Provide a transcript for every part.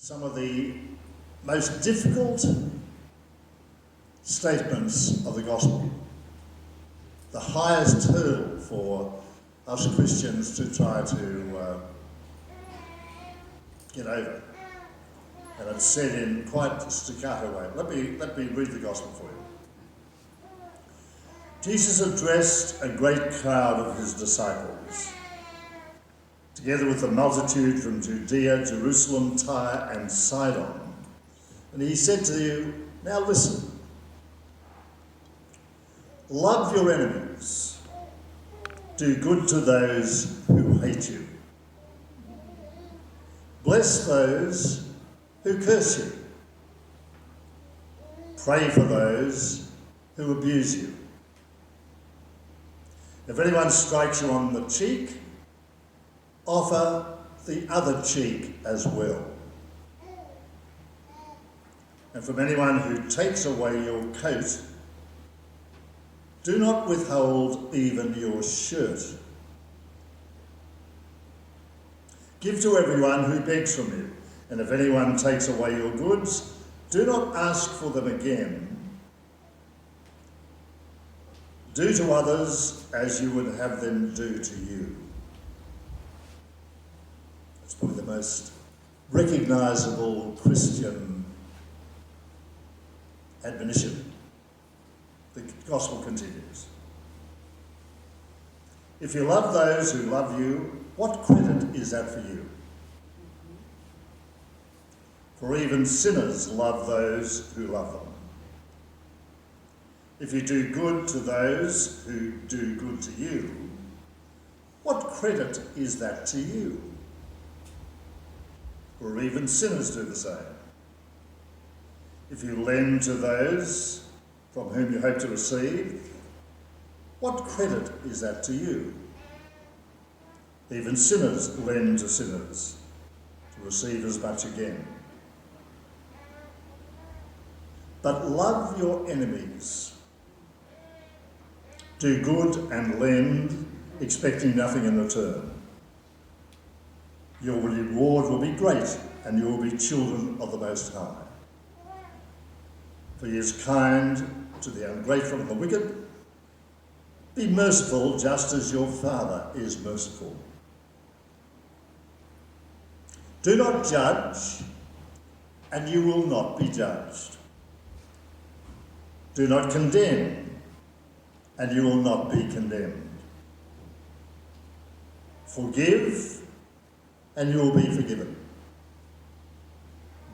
some of the most difficult statements of the gospel, the highest hurdle for us Christians to try to get over. And it's said in quite a staccato way. Let me read the gospel for you. Jesus addressed a great crowd of his disciples, together with the multitude from Judea, Jerusalem, Tyre and Sidon. And he said to you, now listen, love your enemies, do good to those who hate you, bless those who curse you, pray for those who abuse you. If anyone strikes you on the cheek, offer the other cheek as well. And from anyone who takes away your coat, do not withhold even your shirt. Give to everyone who begs from you, and if anyone takes away your goods, do not ask for them again. Do to others as you would have them do to you. It's probably the most recognisable Christian admonition. The gospel continues. If you love those who love you, what credit is that for you? For even sinners love those who love them. If you do good to those who do good to you, what credit is that to you? For even sinners do the same. If you lend to those from whom you hope to receive, what credit is that to you? Even sinners lend to sinners to receive as much again. But love your enemies. Do good and lend, expecting nothing in return. Your reward will be great, and you will be children of the Most High. For he is kind to the ungrateful and the wicked. Be merciful just as your Father is merciful. Do not judge, and you will not be judged. Do not condemn, and you will not be condemned. Forgive, and you will be forgiven.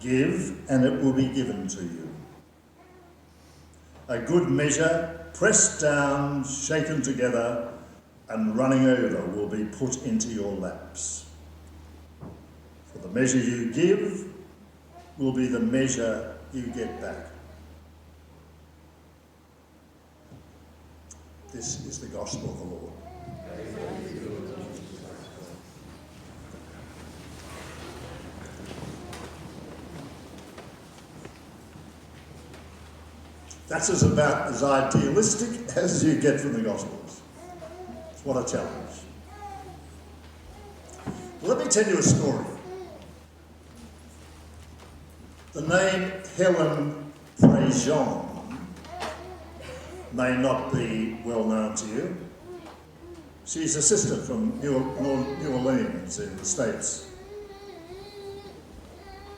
Give, and it will be given to you. A good measure, pressed down, shaken together, and running over will be put into your laps. For the measure you give will be the measure you get back. This is the gospel of the Lord. That's about as idealistic as you get from the Gospels. What a challenge. Well, let me tell you a story. The name Helen Prejean may not be well known to you. She's a sister from New Orleans in the States.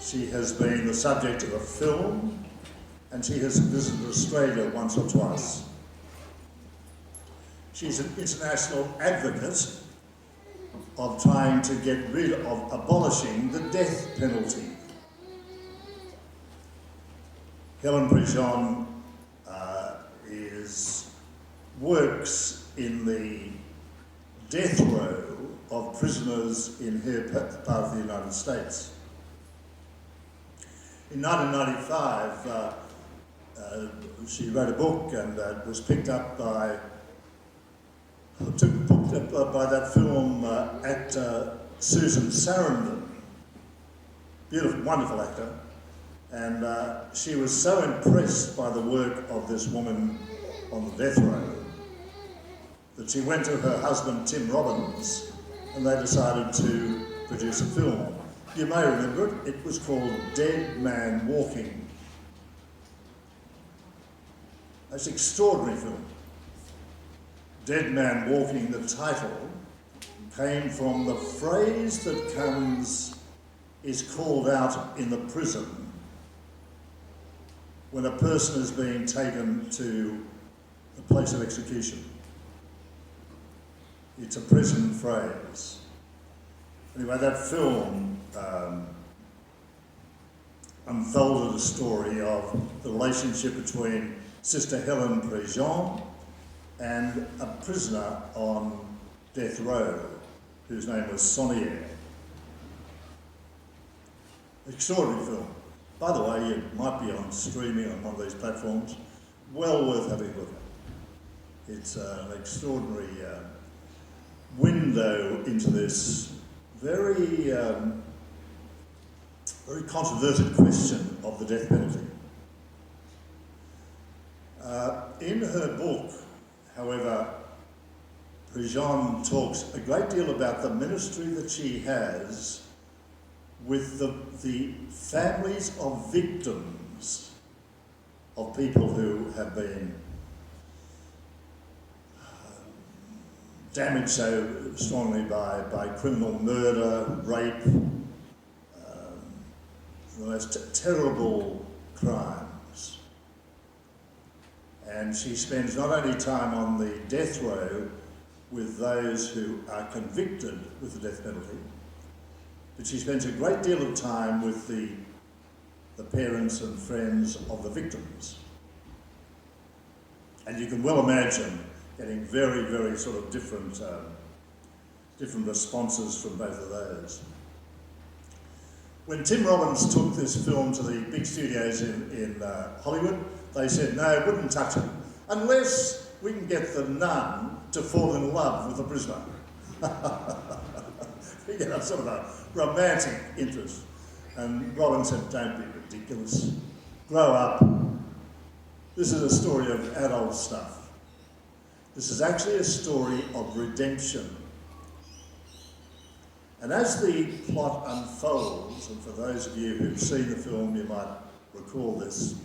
She has been the subject of a film, and she has visited Australia once or twice. She's an international advocate of trying to get rid of abolishing the death penalty. Helen Prejean works in the death row of prisoners in her part of the United States. In 1995, she wrote a book, and it was picked up by that film actor Susan Sarandon, beautiful, wonderful actor, and she was so impressed by the work of this woman on the death row that she went to her husband Tim Robbins, and they decided to produce a film. You may remember it. It was called Dead Man Walking. It's an extraordinary film. Dead Man Walking, the title, came from the phrase that is called out in the prison when a person is being taken to the place of execution. It's a prison phrase. Anyway, that film unfolded a story of the relationship between Sister Helen Prejean and a prisoner on death row whose name was Monsignor. Extraordinary film. By the way, it might be on streaming on one of these platforms. Well worth having a look at. It's an extraordinary window into this very controverted question of the death penalty. In her book, however, Prejean talks a great deal about the ministry that she has with the families of victims of people who have been damaged so strongly by criminal murder, rape, the most terrible crimes. And she spends not only time on the death row with those who are convicted with the death penalty, but she spends a great deal of time with the parents and friends of the victims. And you can well imagine getting very, very sort of different responses from both of those. When Tim Robbins took this film to the big studios in Hollywood, they said, no, wouldn't touch it, unless we can get the nun to fall in love with the prisoner. You get a sort of a romantic interest. And Robbins said, don't be ridiculous. Grow up. This is a story of adult stuff. This is actually a story of redemption. And as the plot unfolds, and for those of you who've seen the film, you might recall this,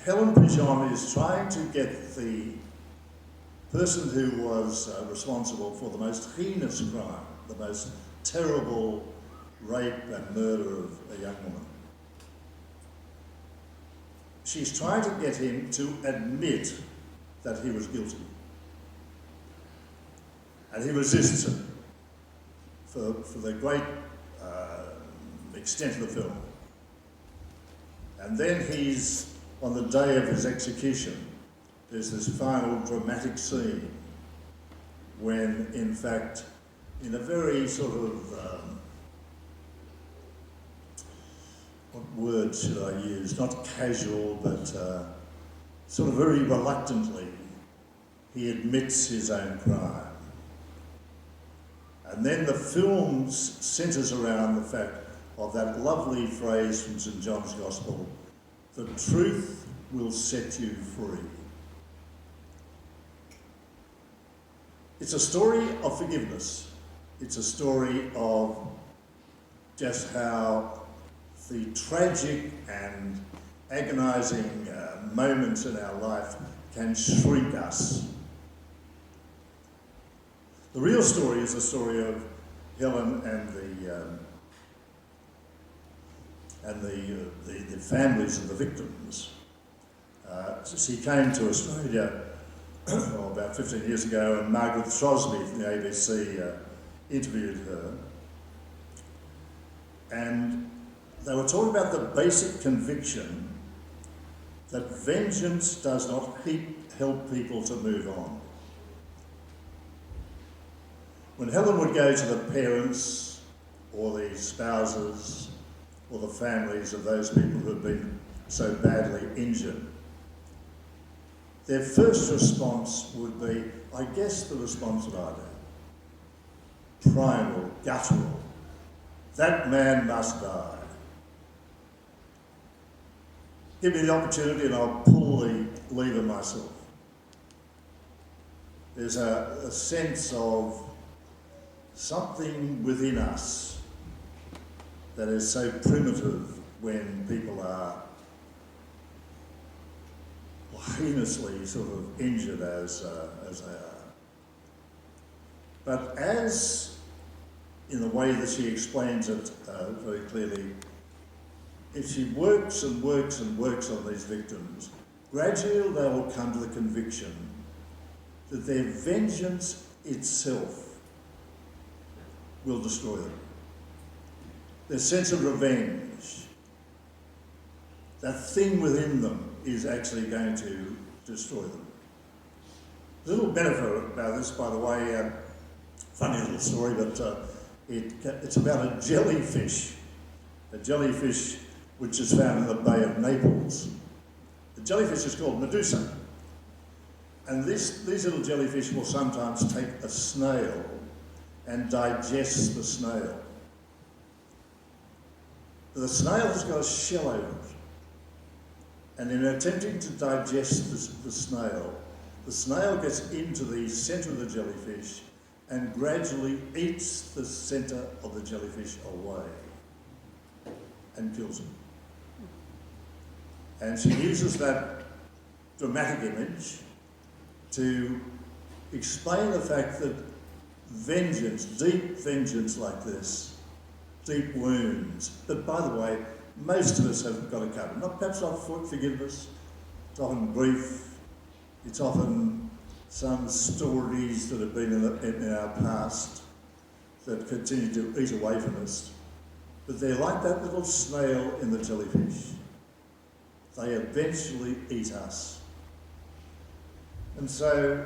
Helen Prejean is trying to get the person who was responsible for the most heinous crime, the most terrible rape and murder of a young woman. She's trying to get him to admit that he was guilty. And he resists it for the great extent of the film. And then he's, on the day of his execution, there's this final dramatic scene when, in fact, in a very sort of, what word should I use? Not casual, but sort of very reluctantly, he admits his own crime. And then the film centres around the fact of that lovely phrase from St. John's Gospel, the truth will set you free. It's a story of forgiveness. It's a story of just how the tragic and agonising moments in our life can shrink us. The real story is the story of Helen and the families of the victims. She came to Australia about 15 years ago, and Margaret Throsby from the ABC interviewed her. And they were talking about the basic conviction that vengeance does not help people to move on. When Helen would go to the parents or the spouses or the families of those people who had been so badly injured, their first response would be, I guess the response that I do, primal, guttural, that man must die. Give me the opportunity and I'll pull the lever myself. There's a sense of something within us that is so primitive when people are heinously sort of injured as they are. But as, in the way that she explains it very clearly, if she works and works and works on these victims, gradually they will come to the conviction that their vengeance itself will destroy them. Their sense of revenge, that thing within them, is actually going to destroy them. A little benefit about this, by the way, funny little story, but it's about a jellyfish which is found in the Bay of Naples. The jellyfish is called Medusa, and these little jellyfish will sometimes take a snail and digest the snail. The snail has got a shell over it, and in attempting to digest the snail gets into the centre of the jellyfish and gradually eats the centre of the jellyfish away and kills him. And she uses that dramatic image to explain the fact that vengeance, deep vengeance like this, deep wounds, but by the way, most of us have got a cover. Perhaps not forgiveness, it's often grief, it's often some stories that have been in our past that continue to eat away from us. But they're like that little snail in the jellyfish. They eventually eat us. And so,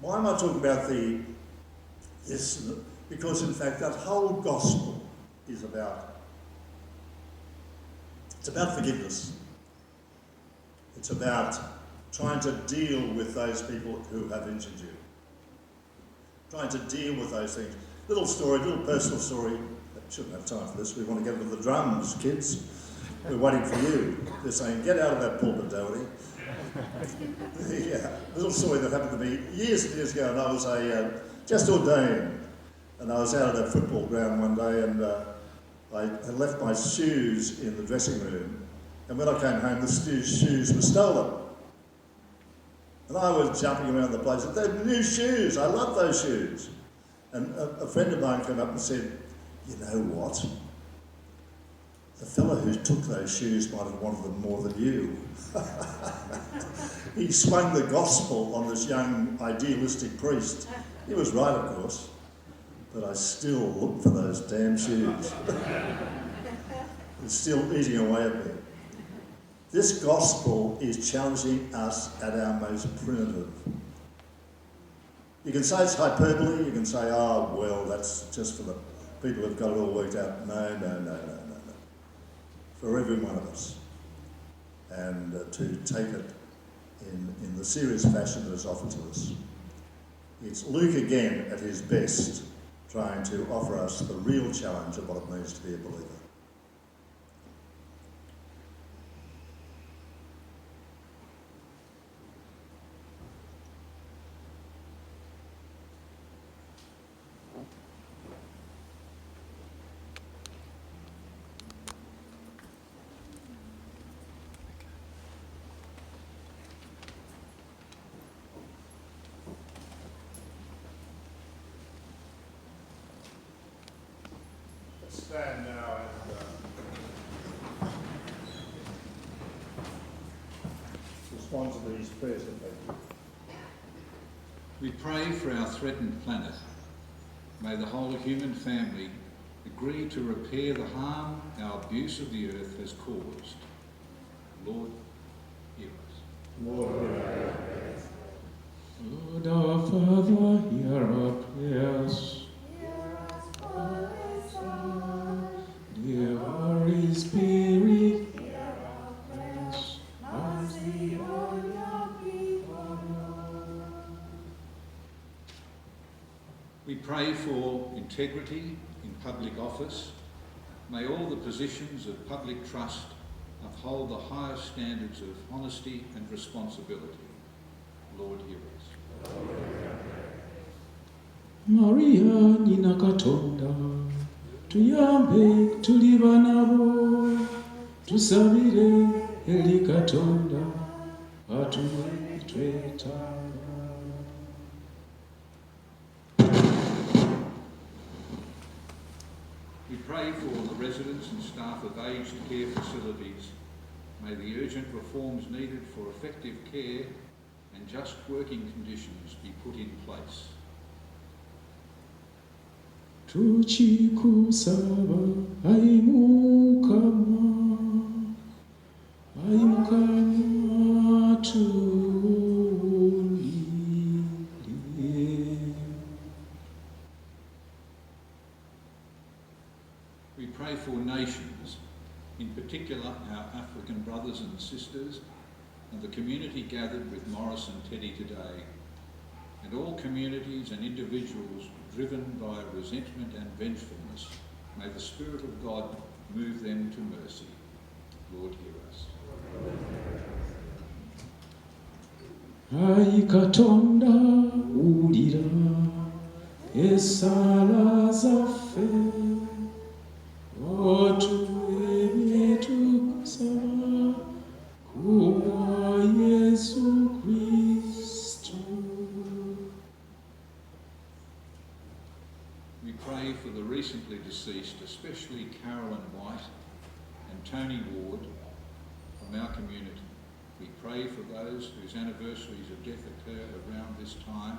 why am I talking about this? Because in fact that whole gospel is about forgiveness. It's about trying to deal with those people who have injured you. Trying to deal with those things. Little personal story. I shouldn't have time for this. We want to get to the drums, kids. We're waiting for you. They're saying, get out of that pulpit, Doherty. Little story that happened to me years and years ago, and I was just ordained. And I was out at a football ground one day, and I had left my shoes in the dressing room, and when I came home, the shoes were stolen. And I was jumping around the place. They're new shoes. I love those shoes. And a friend of mine came up and said, you know what? The fellow who took those shoes might have wanted them more than you. He swung the gospel on this young idealistic priest. He was right, of course, but I still look for those damn shoes. It's still eating away at me. This gospel is challenging us at our most primitive. You can say it's hyperbole, you can say, oh, well, that's just for the people who've got it all worked out. No. For every one of us. And to take it in the serious fashion that is offered to us. It's Luke again at his best, trying to offer us the real challenge of what it means to be a believer. Stand now and respond to these prayers that they do. We pray for our threatened planet. May the whole human family agree to repair the harm our abuse of the earth has caused. Lord, hear us. Lord, hear us. Lord our Father, hear our prayers. Dear Holy Spirit, hear our prayers. Mercy on your people, Lord. We pray for integrity in public office. May all the positions of public trust uphold the highest standards of honesty and responsibility. Lord, hear us. Maria nyina Katonda, tuyambe tuli banabo, tusabire eri Katonda, atuwe twetaaga. We pray for the residents and staff of aged care facilities. May the urgent reforms needed for effective care and just working conditions be put in place. Tuchikusaba Mukama tulinde. We pray for nations, in particular our African brothers and sisters and the community gathered with Morris and Teddy today, and all communities and individuals driven by resentment and vengefulness. May the Spirit of God move them to mercy. Lord, hear us. Ai Katonda ulira esala zaffe, otuwe byetukusaba kubwa Yesu Kristo. We pray for the recently deceased, especially Carolyn White and Tony Ward from our community. We pray for those whose anniversaries of death occur around this time,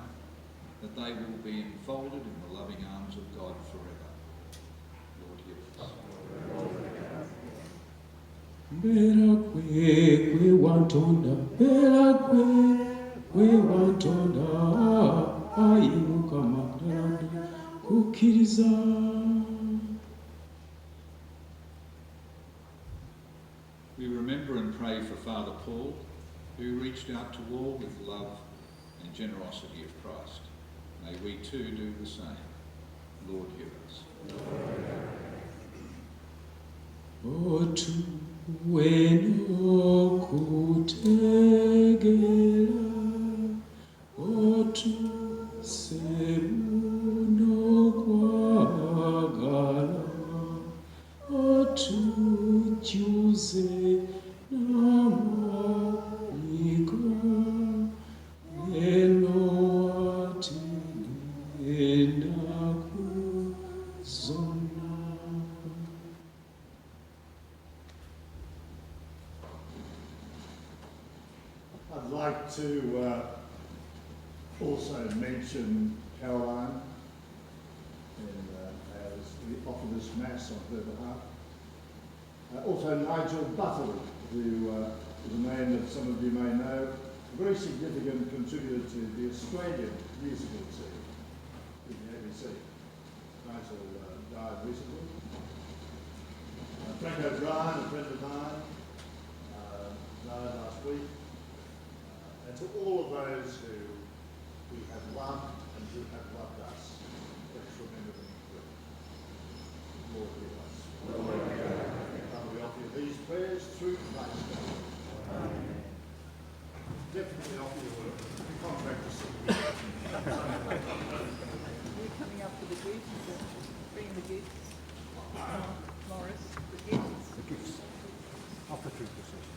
that they will be enfolded in the loving arms of God forever. Lord, hear us. Mbera kwe wantonda, mbera kwe wantonda, ai Mukama ddala kukkiriza. We remember and pray for Father Paul, who reached out to all with love and generosity of Christ. May we too do the same. Lord, hear us. Otuwe n'okutegeera, otuseemu n'okwagala, otujjuze n'amayiga, eno ati ennaku zonna. I'd like to also mention Caroline, as we offer this Mass on her behalf. Also Nigel Doherty, who is a name that some of you may know, a very significant contributor to the Australian musical scene in the ABC. Nigel died recently. Frank O'Brien, a friend of mine, died last week. And to all of those who we have loved and who have loved us, let's remember them well. Lord, hear us. Father, we offer you these prayers through Christ. Amen. Definitely offer you a contract to sing. We're coming up for the gifts, bringing the gifts. Morris, the gifts. The gifts. Offertory procession.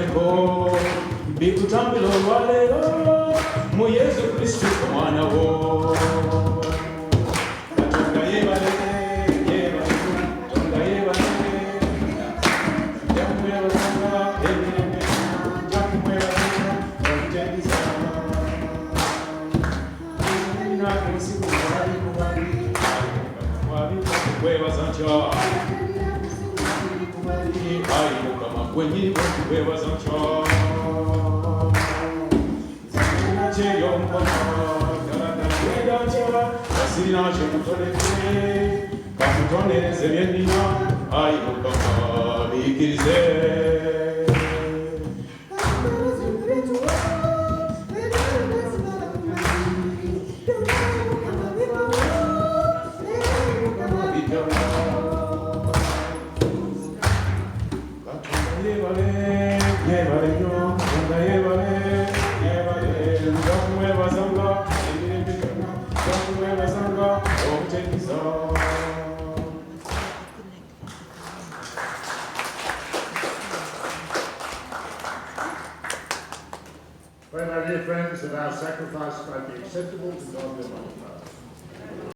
bibaleko bikutambira olwaleero mu yesu kristo omwana wo katonda yebale katonda yebale jakumwebazanga emirembe jakumwebazanga okutengiza nakunsiku wali kubali wabikwebaza ntya ayi mukama gwe nyini bwekwebaza ntya kyeyo mukama ddala ntya asirina kyemutoleke kamutonereze byennina ayi mukama biikirize Pray, my dear friends, that our sacrifice might be acceptable to God the Almighty.